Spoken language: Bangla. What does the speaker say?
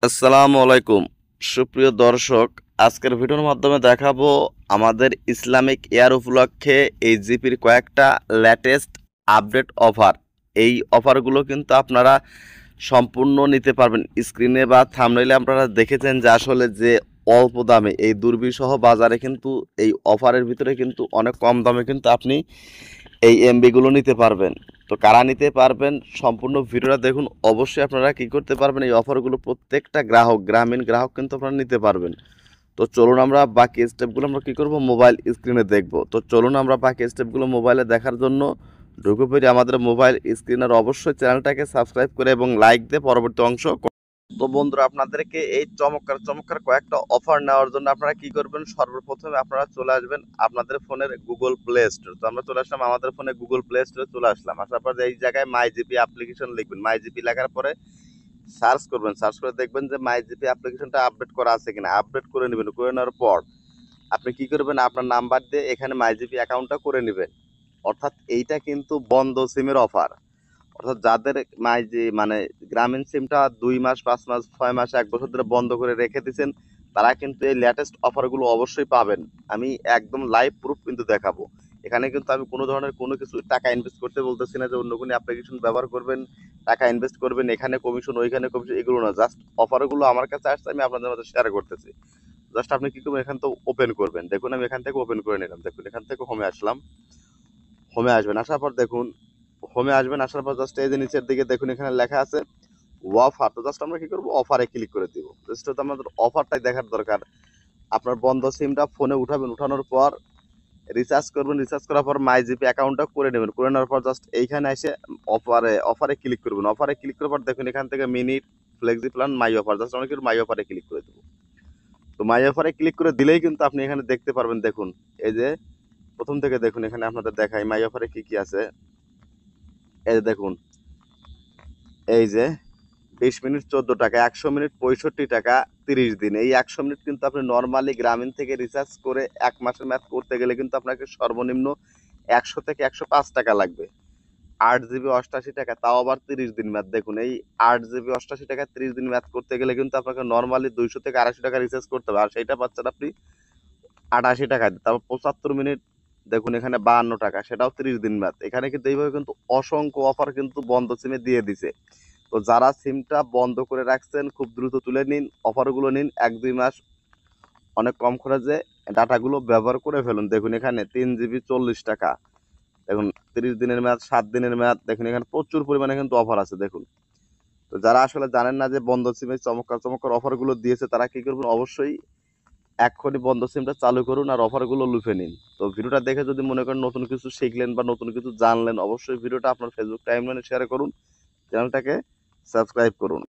আসসালামু আলাইকুম সুপ্রিয় দর্শক, আজকের ভিডিওর মাধ্যমে দেখাবো আমাদের ইসলামিক ইয়ার উপলক্ষে এই জিপির কয়েকটা লেটেস্ট আপডেট অফার। এই অফারগুলো কিন্তু আপনারা সম্পূর্ণ নিতে পারবেন। স্ক্রিনে বা থাম্বনেইলে আপনারা দেখেছেন যে আসলে যে অল্প দামে এই দুর্বিসহ বাজারে কিন্তু এই অফারের ভিতরে কিন্তু অনেক কম দামে কিন্তু আপনি এই এমবিগুলো নিতে পারবেন। তো কারা নিতে পারবেন সম্পূর্ণ ভিডিওটা দেখুন। অবশ্যই আপনারা কি করতে পারবেন, এই অফারগুলো প্রত্যেকটা গ্রাহক, গ্রামীণ গ্রাহক কিন্তু আপনারা নিতে পারবেন। তো চলুন আমরা বাকি স্টেপগুলো আমরা কী করব মোবাইল স্ক্রিনে দেখব। তো চলুন আমরা বাকি স্টেপগুলো মোবাইলে দেখার জন্য ঢুকে পড়ি আমাদের মোবাইল স্ক্রিনের। অবশ্যই চ্যানেলটাকে সাবস্ক্রাইব করে এবং লাইক দিয়ে পরবর্তী অংশ। তো বন্ধুরা, আপনাদেরকে এই চমৎকার চমৎকার কয়েকটা অফার নেওয়ার জন্য আপনারা কি করবেন, সর্বপ্রথমে আপনারা চলে আসবেন আপনাদের ফোনের গুগল প্লে স্টোর। তো আমরা চলে আসলাম আমাদের ফোনে গুগল প্লে স্টোরে চলে আসলাম। আসার পর এই জায়গায় মাই জিপি অ্যাপ্লিকেশন লিখবেন। মাই জিপি লেখার পরে সার্চ করবেন। সার্চ করে দেখবেন যে মাই জিপি অ্যাপ্লিকেশনটা আপডেট করা আছে কিনা। আপডেট করে নেবেন। করে নেওয়ার পর আপনি কি করবেন, আপনার নাম্বার দিয়ে এখানে মাই জিপি অ্যাকাউন্টটা করে নেবেন। অর্থাৎ এইটা কিন্তু বন্ধ সিমের অফার। অর্থাৎ যাদের মানে গ্রামীণ সিমটা 2 মাস, 5 মাস, 6 মাস, 1 বছর ধরে বন্ধ করে রেখে দিয়েছেন, তারা কিন্তু এই লেটেস্ট অফারগুলো অবশ্যই পাবেন। আমি একদম লাইভ প্রুফ কিন্তু দেখাবো। এখানে কিন্তু আমি কোনো ধরনের কোনো কিছু টাকা ইনভেস্ট করতে বলতেছি না যে অন্য কোনো অ্যাপ্লিকেশন ব্যবহার করবেন, টাকা ইনভেস্ট করবেন, এখানে কমিশন ওইখানে কমিশন, এগুলো না। জাস্ট অফারগুলো আমার কাছে আসছে, আমি আপনাদের মধ্যে শেয়ার করতেছি। জাস্ট আপনি কি করবেন, এখান তো ওপেন করবেন। দেখুন আমি এখান থেকে ওপেন করে নিলাম। দেখুন এখান থেকে হোমে আসলাম। হোমে আসবেন, আসার পর দেখুন হোমে আসবেন। আসার পর জাস্ট এই যে নিচের দিকে দেখুন এখানে লেখা আছে অফার। তো জাস্ট আমরা কি করবো, অফারে ক্লিক করে দিব। জাস্ট হয়তো আমাদের অফারটাই দেখার দরকার। আপনার বন্ধ সিমটা ফোনে উঠাবেন। উঠানোর পর রিচার্জ করবেন। রিচার্জ করার পর মাই জিপি অ্যাকাউন্টটা করে নেবেন। করে নেওয়ার পর জাস্ট এইখানে এসে অফারে ক্লিক করবেন। অফারে ক্লিক করার পর দেখুন এখান থেকে মিনিট, ফ্লেক্সি প্ল্যান, মাই অফার। জাস্ট আমরা কি মাই অফারে ক্লিক করে দেবো। তো মাই অফারে ক্লিক করে দিলেই কিন্তু আপনি এখানে দেখতে পারবেন। দেখুন এই যে প্রথম থেকে দেখুন এখানে আপনাদের দেখাই মাই অফারে কি কি আছে। এই যে দেখুন, এই যে 20 মিনিট 14 টাকা, 100 মিনিট 65 টাকা, 30 দিন। এই 100 মিনিট কিন্তু আপনি নর্মালি গ্রামীণ থেকে রিচার্জ করে 1 মাসের ম্যাথ করতে গেলে কিন্তু আপনাকে সর্বনিম্ন 100 থেকে 105 টাকা লাগবে। 8 জিবি 88 টাকা, তাও আবার 30 দিন ম্যাথ। দেখুন এই 8 জিবি 88 টাকা 30 দিন ম্যাথ করতে গেলে কিন্তু আপনাকে নর্মালি 200 থেকে 280 টাকা রিচার্জ করতে হবে। আর সেইটা পাচ্ছেন আপনি 88 টাকা। তারপর 75 মিনিট দেখুন এখানে 52 টাকা, সেটাও 30 দিন ম্যাথ। এখানে কিন্তু এইভাবে কিন্তু অসংখ্য অফার কিন্তু বন্ধ সিমে দিয়ে দিছে। তো যারা সিমটা বন্ধ করে রাখছেন খুব দ্রুত তুলে নিন, অফারগুলো নিন। 1-2 মাস অনেক কম খরচে ডাটাগুলো ব্যবহার করে ফেলুন। দেখুন এখানে 3 জিবি 40 টাকা, দেখুন 30 দিনের ম্যাচ, 7 দিনের ম্যাচ। দেখুন এখানে প্রচুর পরিমাণে কিন্তু অফার আছে। দেখুন, তো যারা আসলে জানেন না যে বন্ধ সিমে চমৎকার চমৎকার অফারগুলো দিয়েছে, তারা কি করবেন, অবশ্যই এক্ষুনি বন্ধ সিমটা চালু করুন আর অফারগুলো লুফে নিন। তো ভিডিওটা দেখে যদি মনে করেন নতুন কিছু শিখলেন বা নতুন কিছু জানলেন, অবশ্যই ভিডিওটা আপনার ফেসবুক টাইমলাইনে শেয়ার করুন, চ্যানেলটাকে সাবস্ক্রাইব করুন।